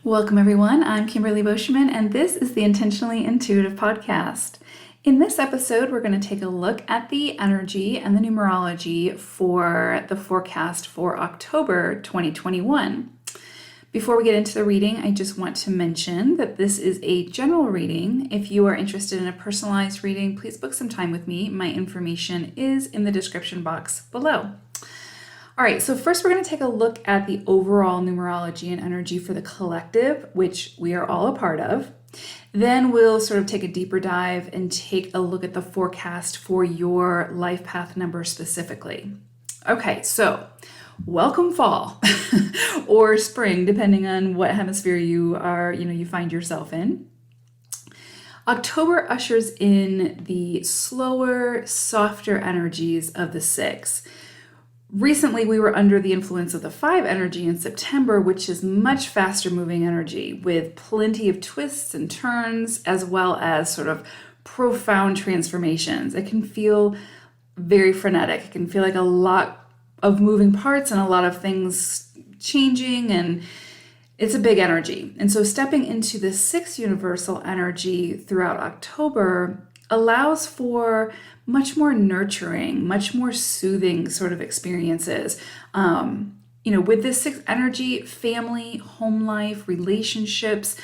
Welcome, everyone. I'm Kimberly Boschman, and this is the Intentionally Intuitive podcast. In this episode, we're going to take a look at the energy and the numerology for the forecast for October 2021. Before we get into the reading, I just want to mention that this is a general reading. If you are interested in a personalized reading, please book some time with me. My information is in the description box below. All right, so first we're going to take a look at the overall numerology and energy for the collective, which we are all a part of. Then we'll sort of take a deeper dive and take a look at the forecast for your life path number specifically. Okay, so welcome fall or spring, depending on what hemisphere you find yourself in. October ushers in the slower, softer energies of the six. Recently, we were under the influence of the 5 energy in September, which is much faster moving energy with plenty of twists and turns, as well as sort of profound transformations. It can feel very frenetic. It can feel like a lot of moving parts and a lot of things changing, and it's a big energy. And so stepping into the 6 universal energy throughout October allows for much more nurturing, much more soothing sort of experiences. With this 6 energy, family, home life, relationships,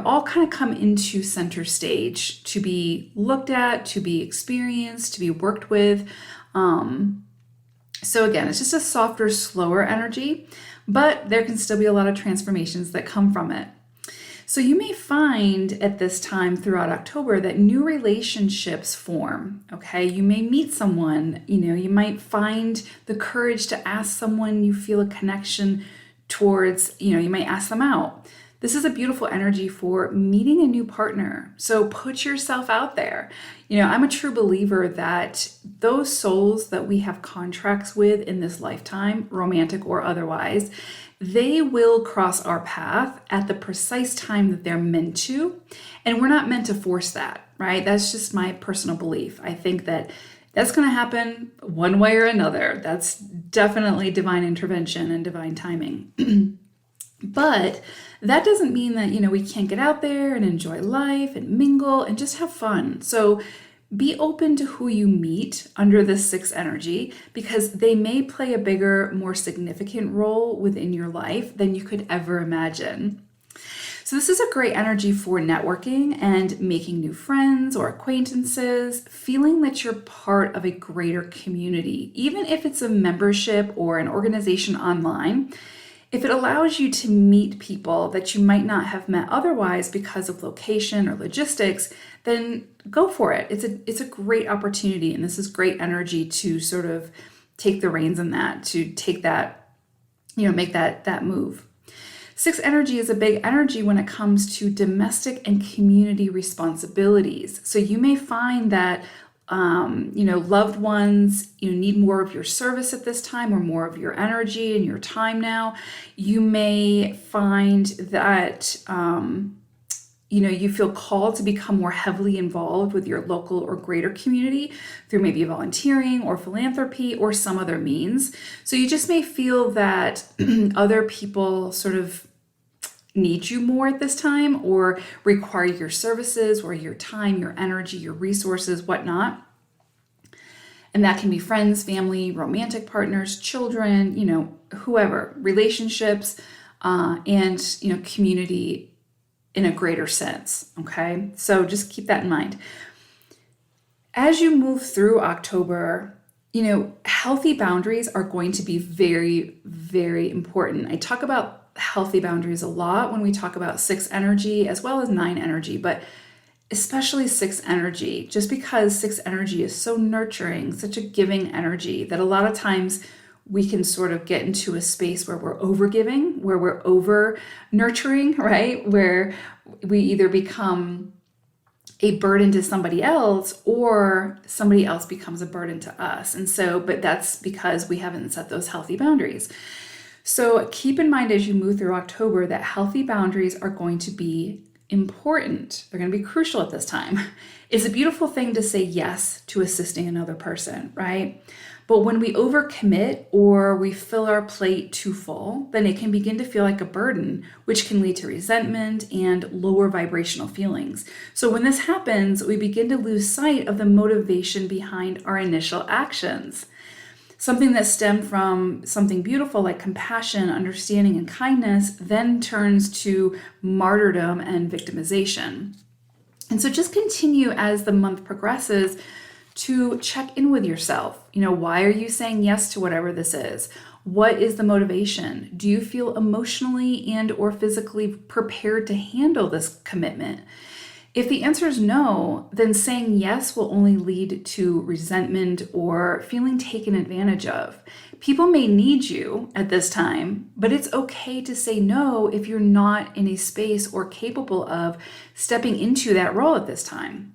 all kind of come into center stage to be looked at, to be experienced, to be worked with. So again, it's just a softer, slower energy, but there can still be a lot of transformations that come from it. So you may find at this time throughout October that new relationships form, okay? You may meet someone, you might find the courage to ask someone you feel a connection towards, you might ask them out. This is a beautiful energy for meeting a new partner. So put yourself out there. I'm a true believer that those souls that we have contracts with in this lifetime, romantic or otherwise, they will cross our path at the precise time that they're meant to. And we're not meant to force that, right? That's just my personal belief. I think that that's going to happen one way or another. That's definitely divine intervention and divine timing. But that doesn't mean that, we can't get out there and enjoy life and mingle and just have fun. So be open to who you meet under this 6 energy, because they may play a bigger, more significant role within your life than you could ever imagine. So this is a great energy for networking and making new friends or acquaintances, feeling that you're part of a greater community, even if it's a membership or an organization online. If it allows you to meet people that you might not have met otherwise because of location or logistics, then go for it. It's a great opportunity, and this is great energy to sort of take the reins in that, to take that, make that move. 6 energy is a big energy when it comes to domestic and community responsibilities. So you may find that loved ones, need more of your service at this time, or more of your energy and your time now. You may find that, you feel called to become more heavily involved with your local or greater community through maybe volunteering or philanthropy or some other means. So you just may feel that other people sort of need you more at this time, or require your services or your time, your energy, your resources, whatnot. And that can be friends, family, romantic partners, children, whoever, relationships, and, community in a greater sense. Okay. So just keep that in mind. As you move through October, healthy boundaries are going to be very, very important. I talk about healthy boundaries a lot when we talk about 6 energy as well as 9 energy, but especially 6 energy, just because 6 energy is so nurturing, such a giving energy, that a lot of times we can sort of get into a space where we're over giving, where we're over nurturing, right? Where we either become a burden to somebody else, or somebody else becomes a burden to us. And so, but that's because we haven't set those healthy boundaries. So keep in mind as you move through October that healthy boundaries are going to be important, they're going to be crucial at this time. It's a beautiful thing to say yes to assisting another person, right? But when we overcommit or we fill our plate too full, then it can begin to feel like a burden, which can lead to resentment and lower vibrational feelings. So when this happens, we begin to lose sight of the motivation behind our initial actions. Something that stemmed from something beautiful like compassion, understanding, and kindness then turns to martyrdom and victimization. And so just continue as the month progresses to check in with yourself. Why are you saying yes to whatever this is? What is the motivation? Do you feel emotionally and or physically prepared to handle this commitment? If the answer is no, then saying yes will only lead to resentment or feeling taken advantage of. People may need you at this time, but it's okay to say no if you're not in a space or capable of stepping into that role at this time.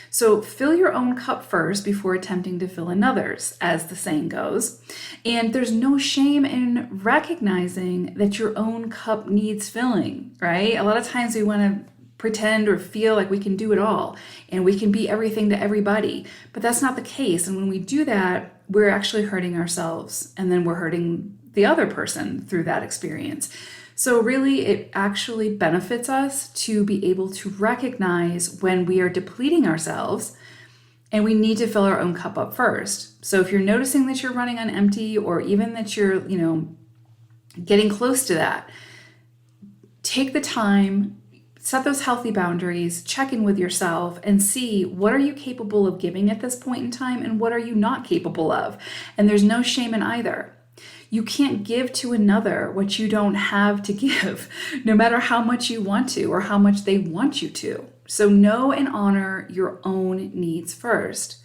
So fill your own cup first before attempting to fill another's, as the saying goes. And there's no shame in recognizing that your own cup needs filling, right? A lot of times we want to pretend or feel like we can do it all and we can be everything to everybody, but that's not the case. And when we do that, we're actually hurting ourselves, and then we're hurting the other person through that experience. So really, it actually benefits us to be able to recognize when we are depleting ourselves and we need to fill our own cup up first. So if you're noticing that you're running on empty, or even that you're, getting close to that, take the time, set those healthy boundaries, check in with yourself, and see what are you capable of giving at this point in time and what are you not capable of. And there's no shame in either. You can't give to another what you don't have to give, no matter how much you want to or how much they want you to. So know and honor your own needs first.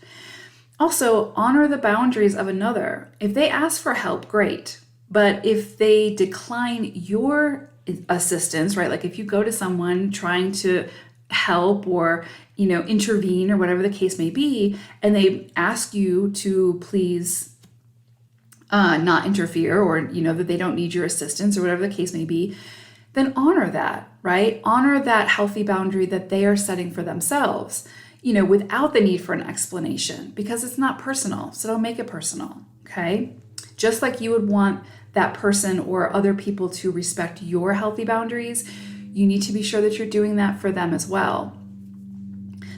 Also, honor the boundaries of another. If they ask for help, great. But if they decline your assistance, right? Like if you go to someone trying to help or, intervene or whatever the case may be, and they ask you to please not interfere, or, that they don't need your assistance or whatever the case may be, then honor that, right? Honor that healthy boundary that they are setting for themselves, without the need for an explanation, because it's not personal. So don't make it personal, okay? Just like you would want that person or other people to respect your healthy boundaries, you need to be sure that you're doing that for them as well.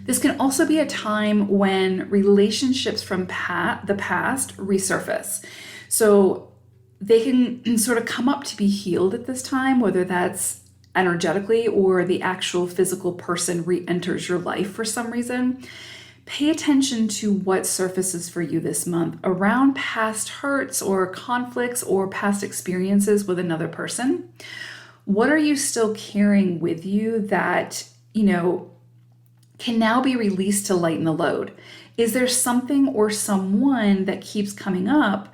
This can also be a time when relationships from the past resurface. So they can sort of come up to be healed at this time, whether that's energetically or the actual physical person re-enters your life for some reason. Pay attention to what surfaces for you this month around past hurts or conflicts or past experiences with another person. What are you still carrying with you that, can now be released to lighten the load? Is there something or someone that keeps coming up?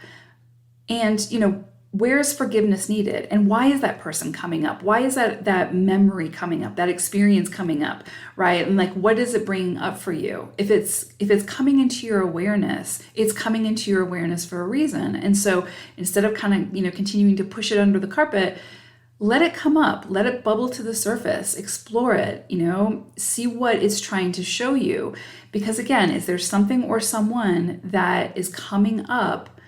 And, where is forgiveness needed? And why is that person coming up? Why is that memory coming up, that experience coming up, right? And like, what is it bringing up for you? If it's coming into your awareness, it's coming into your awareness for a reason. And so instead of kind of, continuing to push it under the carpet, let it come up, let it bubble to the surface, explore it, see what it's trying to show you. Because again, is there something or someone that is coming up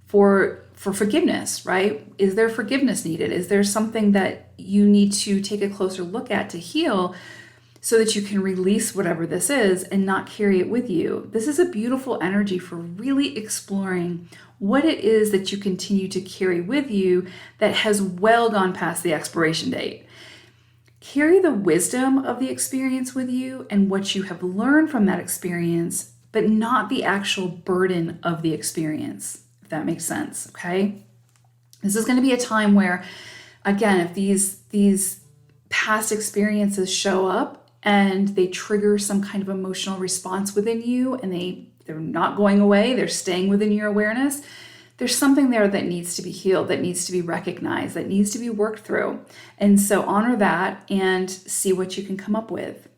for forgiveness, right? Is there forgiveness needed? Is there something that you need to take a closer look at to heal so that you can release whatever this is and not carry it with you? This is a beautiful energy for really exploring what it is that you continue to carry with you that has well gone past the expiration date. Carry the wisdom of the experience with you and what you have learned from that experience, but not the actual burden of the experience. That makes sense, okay? This is going to be a time where, again, if these past experiences show up and they trigger some kind of emotional response within you and they're not going away, they're staying within your awareness, there's something there that needs to be healed, that needs to be recognized, that needs to be worked through. And so honor that and see what you can come up with.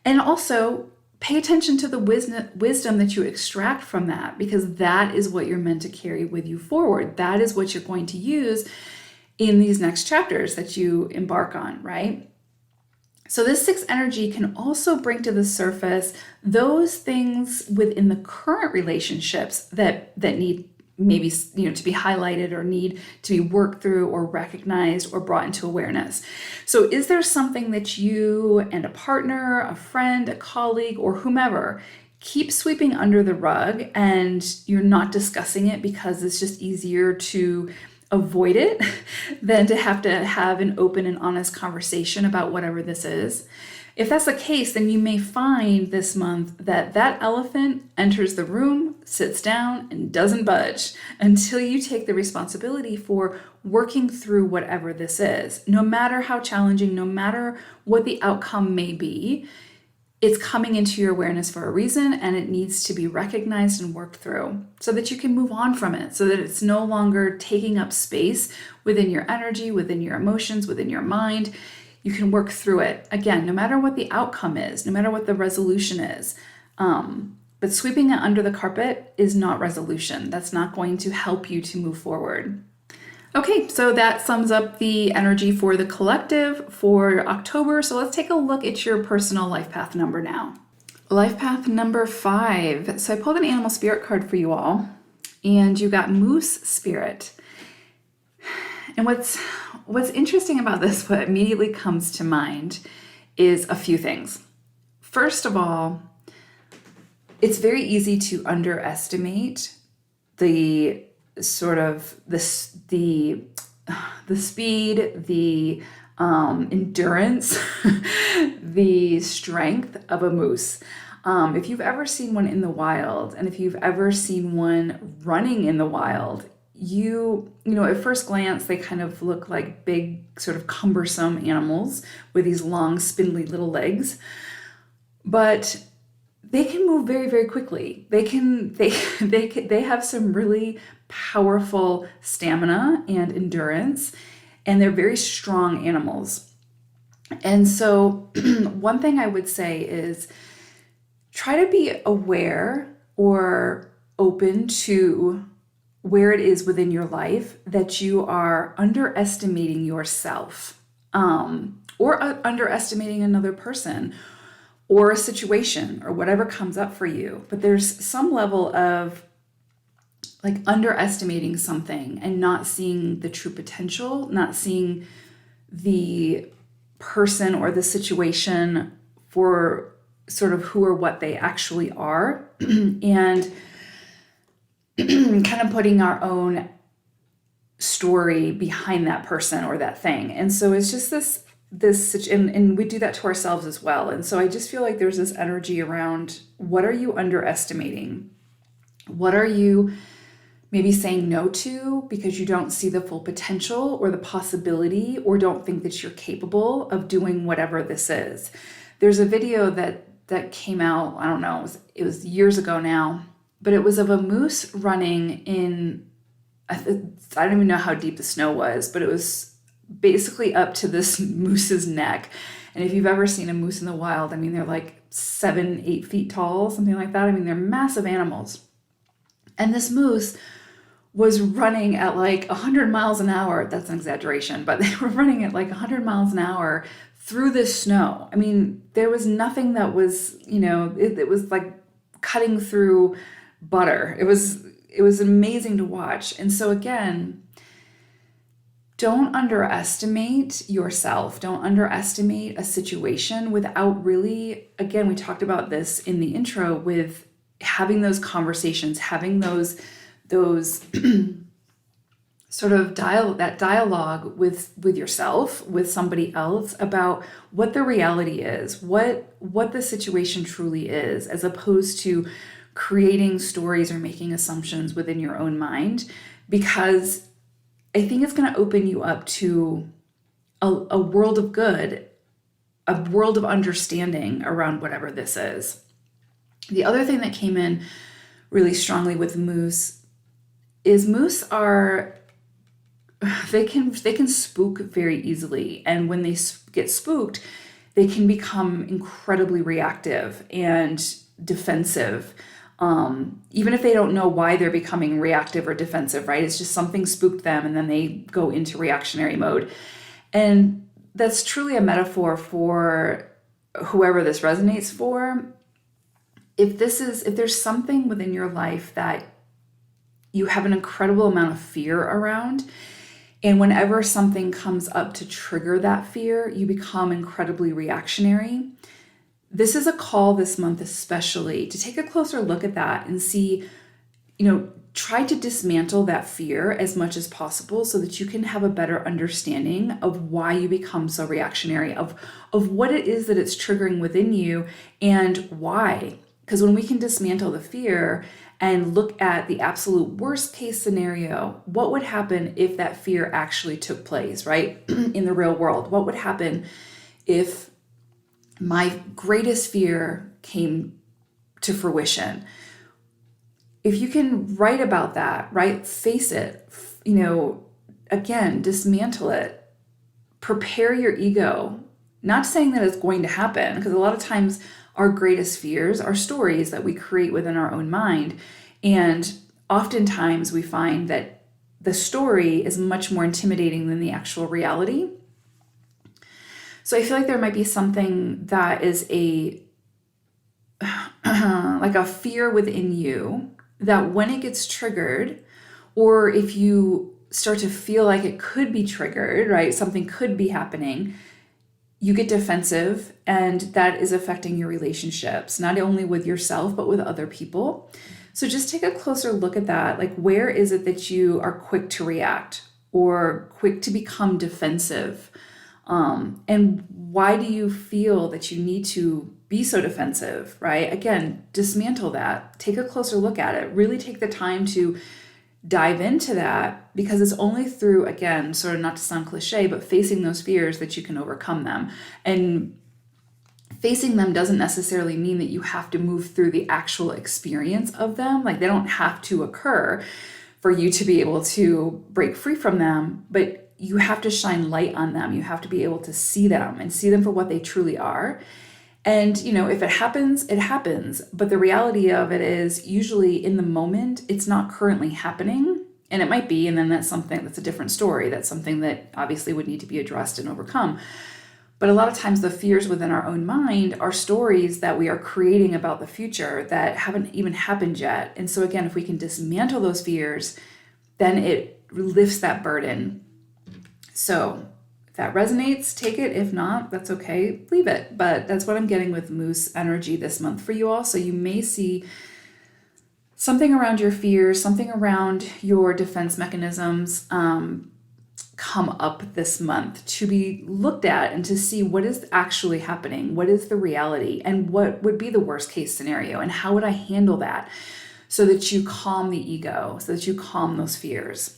And also, pay attention to the wisdom that you extract from that, because that is what you're meant to carry with you forward. That is what you're going to use in these next chapters that you embark on, right? So this sixth energy can also bring to the surface those things within the current relationships that need maybe to be highlighted or need to be worked through or recognized or brought into awareness. So is there something that you and a partner, a friend, a colleague, or whomever keep sweeping under the rug and you're not discussing it because it's just easier to avoid it than to have an open and honest conversation about whatever this is? If that's the case, then you may find this month that that elephant enters the room, sits down, and doesn't budge until you take the responsibility for working through whatever this is. No matter how challenging, no matter what the outcome may be, it's coming into your awareness for a reason, and it needs to be recognized and worked through so that you can move on from it, so that it's no longer taking up space within your energy, within your emotions, within your mind. You can work through it. Again, no matter what the outcome is, no matter what the resolution is. But sweeping it under the carpet is not resolution. That's not going to help you to move forward. Okay, so that sums up the energy for the collective for October. So let's take a look at your personal life path number now. Life path number 5. So I pulled an animal spirit card for you all, and you got Moose Spirit. And what's interesting about this, what immediately comes to mind, is a few things. First of all, it's very easy to underestimate the sort of the speed, the endurance, the strength of a moose. If you've ever seen one in the wild, and if you've ever seen one running in the wild, you know, at first glance, they kind of look like big, sort of cumbersome animals with these long, spindly little legs. But they can move very, very quickly. They have some really powerful stamina and endurance, and they're very strong animals. And so one thing I would say is try to be aware or open to where it is within your life that you are underestimating yourself, or underestimating another person or a situation or whatever comes up for you. But there's some level of like underestimating something and not seeing the true potential, not seeing the person or the situation for sort of who or what they actually are, and kind of putting our own story behind that person or that thing. And so it's just this and we do that to ourselves as well. And so I just feel like there's this energy around, what are you underestimating? What are you maybe saying no to because you don't see the full potential or the possibility, or don't think that you're capable of doing whatever this is? There's a video that came out, I don't know, it was years ago now, but it was of a moose running in, I don't even know how deep the snow was, but it was basically up to this moose's neck. And if you've ever seen a moose in the wild, I mean, they're like 7-8 feet tall, something like that. I mean, they're massive animals. And this moose was running at like 100 miles an hour. That's an exaggeration, but they were running at like 100 miles an hour through this snow. I mean, there was nothing that was, it was like cutting through butter. It was amazing to watch. And so again, don't underestimate yourself. Don't underestimate a situation without really, again, we talked about this in the intro, with having those conversations, having those sort of dialogue with yourself, with somebody else, about what the reality is, what the situation truly is, as opposed to creating stories or making assumptions within your own mind, because I think it's going to open you up to a world of good, a world of understanding around whatever this is. The other thing that came in really strongly with moose is moose they can spook very easily. And when they get spooked, they can become incredibly reactive and defensive. Even if they don't know why they're becoming reactive or defensive, right? It's just something spooked them, and then they go into reactionary mode. And that's truly a metaphor for whoever this resonates for. If there's something within your life that you have an incredible amount of fear around, and whenever something comes up to trigger that fear, you become incredibly reactionary. This is a call this month, especially to take a closer look at that and see, try to dismantle that fear as much as possible so that you can have a better understanding of why you become so reactionary, of what it is that it's triggering within you and why. Because when we can dismantle the fear and look at the absolute worst case scenario, what would happen if that fear actually took place, right? In the real world, what would happen if my greatest fear came to fruition? If you can write about that, right? Face it, again, dismantle it, prepare your ego. Not saying that it's going to happen, because a lot of times our greatest fears are stories that we create within our own mind. And oftentimes we find that the story is much more intimidating than the actual reality. So I feel like there might be something that is like a fear within you that when it gets triggered, or if you start to feel like it could be triggered, right? Something could be happening, you get defensive, and that is affecting your relationships, not only with yourself, but with other people. So just take a closer look at that. Like, where is it that you are quick to react or quick to become defensive? And why do you feel that you need to be so defensive, right? Again, dismantle that. Take a closer look at it. Really take the time to dive into that, because it's only through, again, sort of not to sound cliche, but facing those fears that you can overcome them. And facing them doesn't necessarily mean that you have to move through the actual experience of them. Like, they don't have to occur for you to be able to break free from them, but you have to shine light on them. You have to be able to see them and see them for what they truly are. And, if it happens, it happens. But the reality of it is, usually in the moment, it's not currently happening. And it might be, and then that's a different story. That's something that obviously would need to be addressed and overcome. But a lot of times the fears within our own mind are stories that we are creating about the future that haven't even happened yet. And so again, if we can dismantle those fears, then it lifts that burden. So if that resonates, take it. If not, that's okay. Leave it. But that's what I'm getting with Moose energy this month for you all. So you may see something around your fears, something around your defense mechanisms come up this month to be looked at and to see what is actually happening, what is the reality, and what would be the worst case scenario, and how would I handle that so that you calm the ego, so that you calm those fears.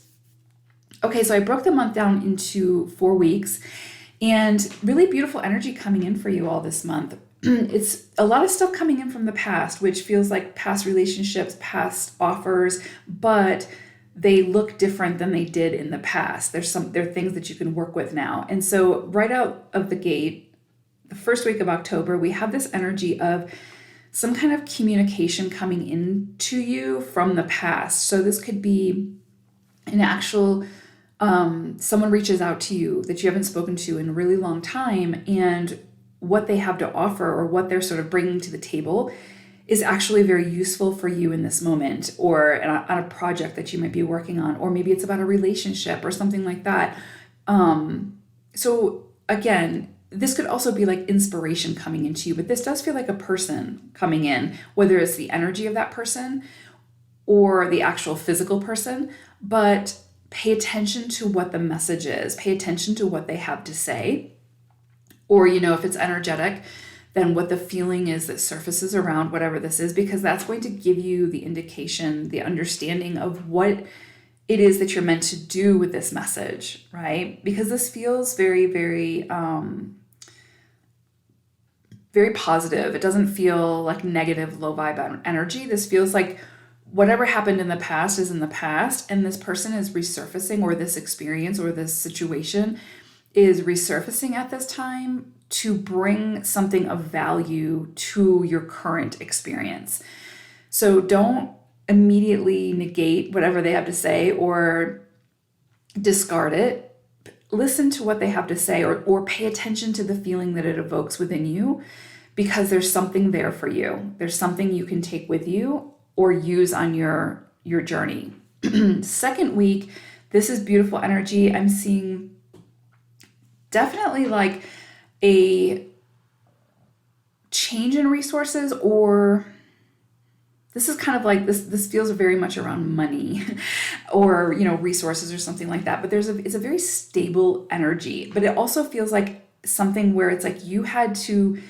Okay, so I broke the month down into 4 weeks, and really beautiful energy coming in for you all this month. It's a lot of stuff coming in from the past, which feels like past relationships, past offers, but they look different than they did in the past. There are things that you can work with now. And so right out of the gate, the first week of October, we have this energy of some kind of communication coming into you from the past. So this could be an actual, someone reaches out to you that you haven't spoken to in a really long time, and what they have to offer or what they're sort of bringing to the table is actually very useful for you in this moment, or on a project that you might be working on, or maybe it's about a relationship or something like that. So again, this could also be like inspiration coming into you, but this does feel like a person coming in, whether it's the energy of that person or the actual physical person. But pay attention to what the message is, pay attention to what they have to say, or, if it's energetic, then what the feeling is that surfaces around whatever this is, because that's going to give you the indication, the understanding of what it is that you're meant to do with this message, right? Because this feels very, very, very positive. It doesn't feel like negative, low vibe energy. This feels like whatever happened in the past is in the past, and this person is resurfacing, or this experience or this situation is resurfacing at this time to bring something of value to your current experience. So don't immediately negate whatever they have to say or discard it. listen to what they have to say, or pay attention to the feeling that it evokes within you, because there's something there for you. There's something you can take with you or use on your journey. Second week, this is beautiful energy. I'm seeing definitely like a change in resources, or this is kind of like this feels very much around money or, resources or something like that. But it's a very stable energy, but it also feels like something where it's like you had to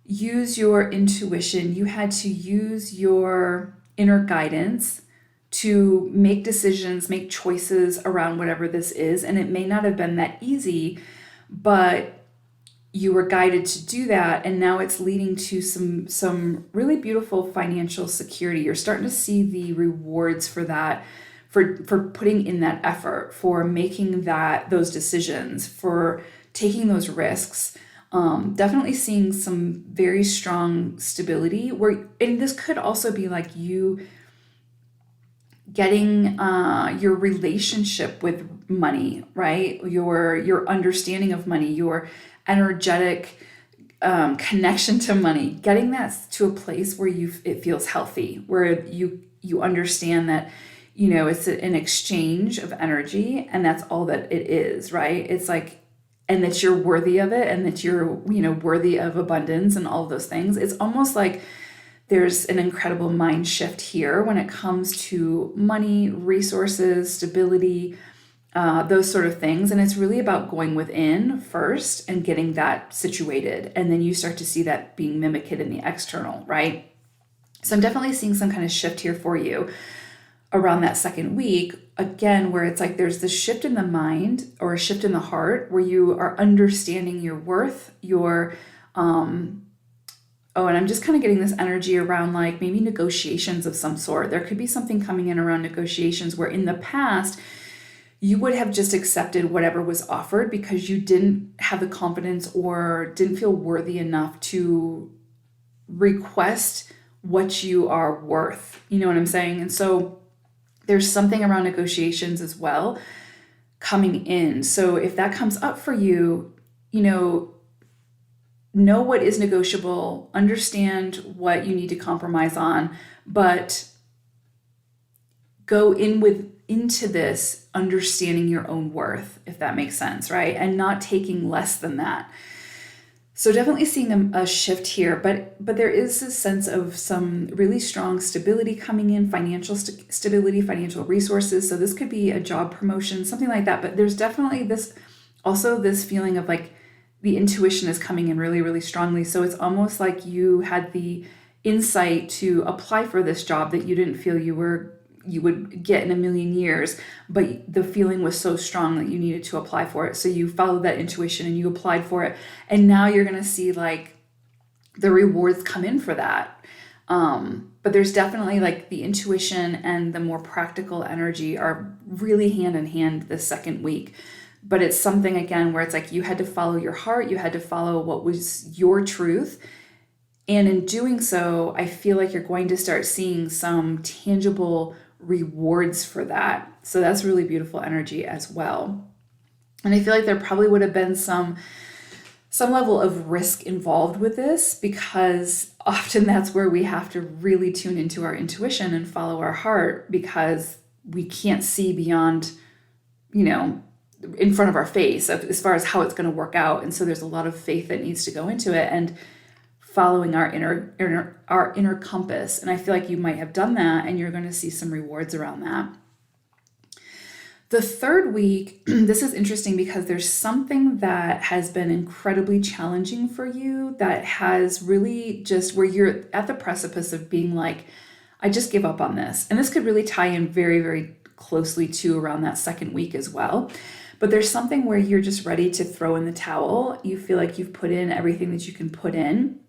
use your intuition, you had to use your inner guidance to make decisions, make choices around whatever this is. And it may not have been that easy, but you were guided to do that, and now it's leading to some really beautiful financial security. You're starting to see the rewards for that, for putting in that effort, for making those decisions, for taking those risks. Definitely seeing some very strong stability and this could also be like you getting your relationship with money, right? Your understanding of money, your energetic connection to money, getting that to a place where it feels healthy, where you understand that, it's an exchange of energy, and that's all that it is, right? It's like, and that you're worthy of it, and that you're, worthy of abundance and all of those things. It's almost like there's an incredible mind shift here when it comes to money, resources, stability, those sort of things. And it's really about going within first and getting that situated. And then you start to see that being mimicked in the external, right? So I'm definitely seeing some kind of shift here for you around that second week, again, where it's like there's this shift in the mind or a shift in the heart where you are understanding your worth, and I'm just kind of getting this energy around like maybe negotiations of some sort. There could be something coming in around negotiations where in the past you would have just accepted whatever was offered because you didn't have the confidence or didn't feel worthy enough to request what you are worth. You know what I'm saying? And so there's something around negotiations as well coming in. So if that comes up for you, know what is negotiable, understand what you need to compromise on, but go into this understanding your own worth, if that makes sense, right? And not taking less than that. So definitely seeing a shift here, but there is this sense of some really strong stability coming in, financial stability, financial resources. So this could be a job promotion, something like that. But there's definitely this feeling of like the intuition is coming in really, really strongly. So it's almost like you had the insight to apply for this job that you didn't feel you would get in a million years, but the feeling was so strong that you needed to apply for it. So you followed that intuition and you applied for it. And now you're going to see like the rewards come in for that. But there's definitely like the intuition and the more practical energy are really hand in hand this second week. But it's something, again, where it's like you had to follow your heart. You had to follow what was your truth. And in doing so, I feel like you're going to start seeing some tangible rewards for that. So that's really beautiful energy as well. And I feel like there probably would have been some level of risk involved with this, because often that's where we have to really tune into our intuition and follow our heart, because we can't see beyond, in front of our face as far as how it's going to work out. And so there's a lot of faith that needs to go into it and following our inner compass. And I feel like you might have done that, and you're going to see some rewards around that. The third week, this is interesting because there's something that has been incredibly challenging for you that has really just where you're at the precipice of being like, I just give up on this. And this could really tie in very, very closely to around that second week as well. But there's something where you're just ready to throw in the towel. You feel like you've put in everything that you can put in.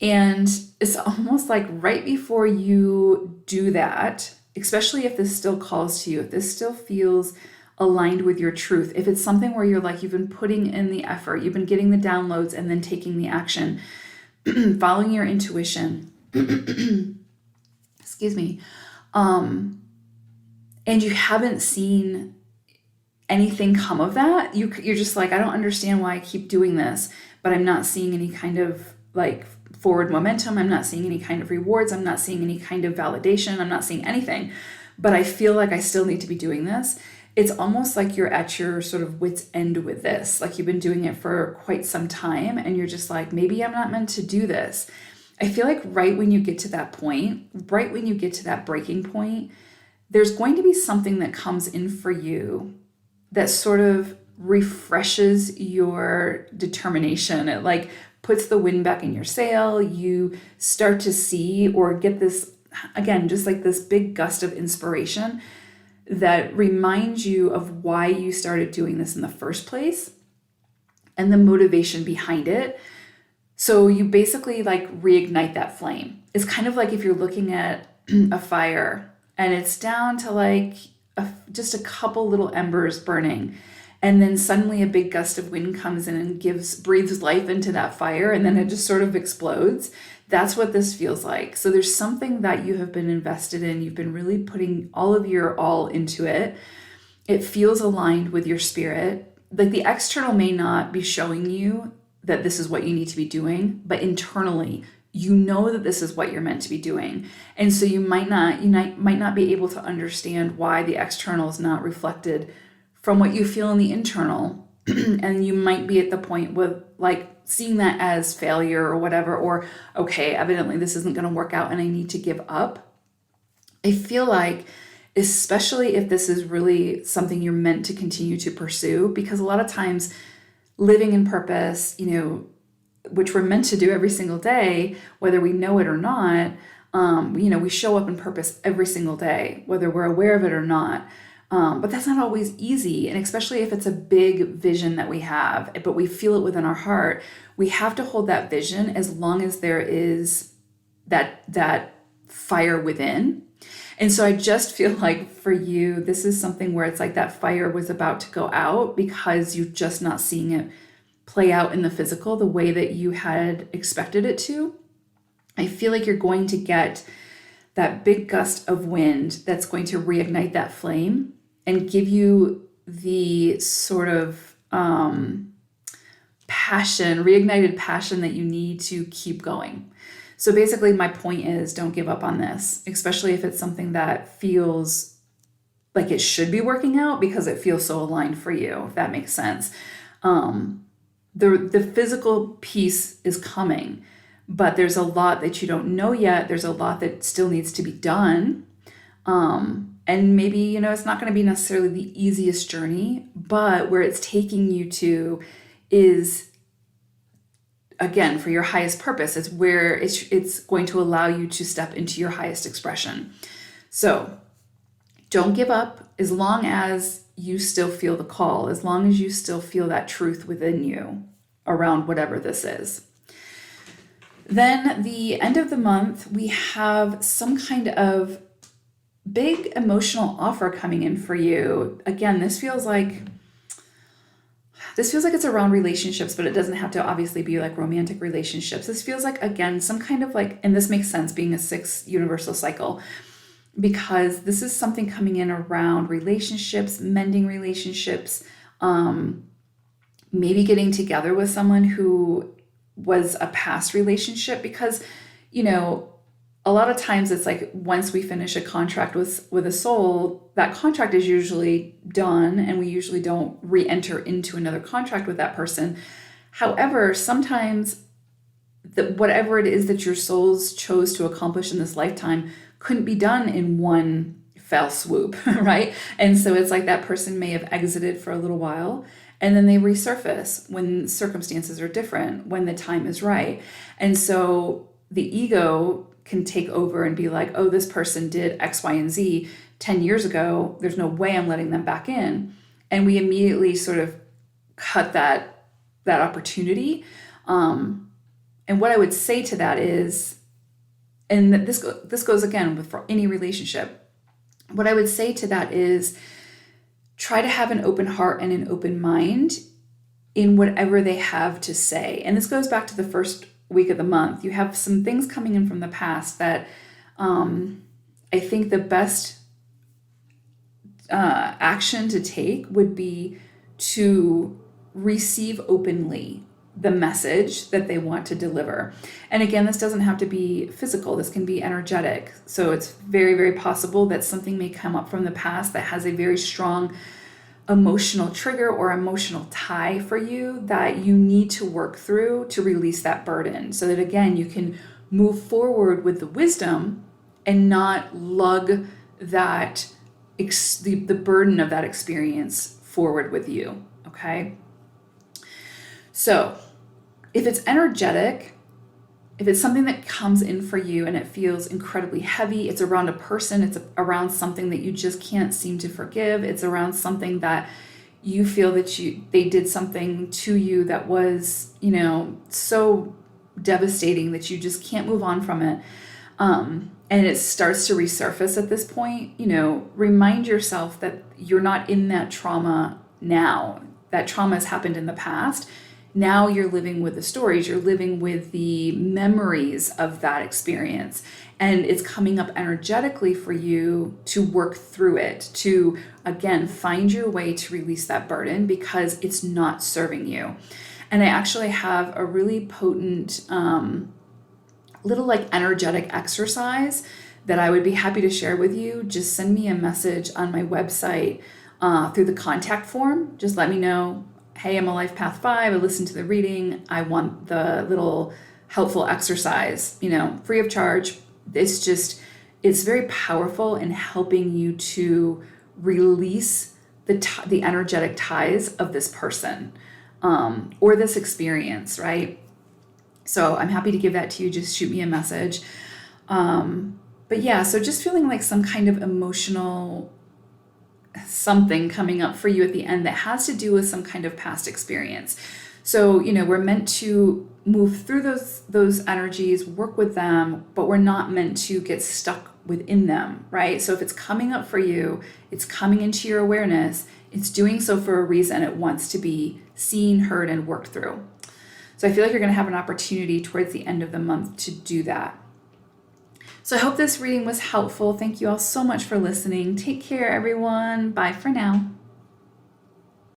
And it's almost like right before you do that, especially if this still calls to you, if this still feels aligned with your truth, if it's something where you're like, you've been putting in the effort, you've been getting the downloads and then taking the action, following your intuition, excuse me, and you haven't seen anything come of that. You're just like, I don't understand why I keep doing this, but I'm not seeing any kind of like forward momentum. I'm not seeing any kind of rewards. I'm not seeing any kind of validation. I'm not seeing anything, but I feel like I still need to be doing this. It's almost like you're at your sort of wit's end with this. Like you've been doing it for quite some time and you're just like, maybe I'm not meant to do this. I feel like right when you get to that point, right when you get to that breaking point, there's going to be something that comes in for you that sort of refreshes your determination. It like puts the wind back in your sail. You start to see or get this, again, just like this big gust of inspiration that reminds you of why you started doing this in the first place and the motivation behind it. So you basically like reignite that flame. It's kind of like if you're looking at a fire and it's down to like just a couple little embers burning. And then suddenly a big gust of wind comes in and breathes life into that fire, and then it just sort of explodes. That's what this feels like. So there's something that you have been invested in. You've been really putting all of your all into it. It feels aligned with your spirit. Like the external may not be showing you that this is what you need to be doing, but internally, you know that this is what you're meant to be doing. And so you might not be able to understand why the external is not reflected from what you feel in the internal. And you might be at the point with like seeing that as failure or whatever, or okay, evidently this isn't going to work out and I need to give up. I feel like, especially if this is really something you're meant to continue to pursue, because a lot of times living in purpose, which we're meant to do every single day, whether we know it or not, we show up in purpose every single day, whether we're aware of it or not. But that's not always easy. And especially if it's a big vision that we have, but we feel it within our heart, we have to hold that vision as long as there is that fire within. And so I just feel like for you, this is something where it's like that fire was about to go out because you're just not seeing it play out in the physical the way that you had expected it to. I feel like you're going to get that big gust of wind that's going to reignite that flame and give you the sort of reignited passion that you need to keep going. So basically my point is, don't give up on this, especially if it's something that feels like it should be working out because it feels so aligned for you, if that makes sense. The physical piece is coming, but there's a lot that you don't know yet. There's a lot that still needs to be done. And maybe, it's not going to be necessarily the easiest journey, but where it's taking you to is, again, for your highest purpose. It's where it's going to allow you to step into your highest expression. So don't give up as long as you still feel the call, as long as you still feel that truth within you around whatever this is. Then the end of the month, we have some kind of big emotional offer coming in for you. Again, this feels like it's around relationships, but it doesn't have to obviously be like romantic relationships. This feels like, again, some kind of like, and this makes sense being a 6 universal cycle, because this is something coming in around relationships, mending relationships, maybe getting together with someone who was a past relationship, because, a lot of times it's like once we finish a contract with a soul, that contract is usually done and we usually don't re-enter into another contract with that person. However, sometimes whatever it is that your souls chose to accomplish in this lifetime couldn't be done in one fell swoop, right? And so it's like that person may have exited for a little while and then they resurface when circumstances are different, when the time is right. And so the ego can take over and be like, oh, this person did X, Y, and Z 10 years ago. There's no way I'm letting them back in. And we immediately sort of cut that opportunity. And what I would say to that is, and this goes again for any relationship, what I would say to that is try to have an open heart and an open mind in whatever they have to say. And this goes back to the first week of the month. You have some things coming in from the past that I think the best action to take would be to receive openly the message that they want to deliver. And again, this doesn't have to be physical. This can be energetic. So it's very, very possible that something may come up from the past that has a very strong emotional trigger or emotional tie for you that you need to work through to release that burden, so that again, you can move forward with the wisdom and not lug that the burden of that experience forward with you. Okay. So if it's energetic, if it's something that comes in for you and it feels incredibly heavy, it's around a person, it's around something that you just can't seem to forgive, it's around something that you feel that they did something to you that was, so devastating that you just can't move on from it. And it starts to resurface at this point, remind yourself that you're not in that trauma now. That trauma has happened in the past. Now you're living with the stories, you're living with the memories of that experience. And it's coming up energetically for you to work through it, to, again, find your way to release that burden because it's not serving you. And I actually have a really potent little energetic exercise that I would be happy to share with you. Just send me a message on my website through the contact form. Just let me know, hey, I'm a Life Path 5, I listened to the reading, I want the little helpful exercise, free of charge. It's very powerful in helping you to release the energetic ties of this person or this experience, right? So I'm happy to give that to you. Just shoot me a message. But yeah, so just feeling like some kind of emotional something coming up for you at the end that has to do with some kind of past experience. So, we're meant to move through those energies, work with them, but we're not meant to get stuck within them, right? So if it's coming up for you, it's coming into your awareness, it's doing so for a reason. It wants to be seen, heard, and worked through. So I feel like you're going to have an opportunity towards the end of the month to do that. So I hope this reading was helpful. Thank you all so much for listening. Take care, everyone. Bye for now.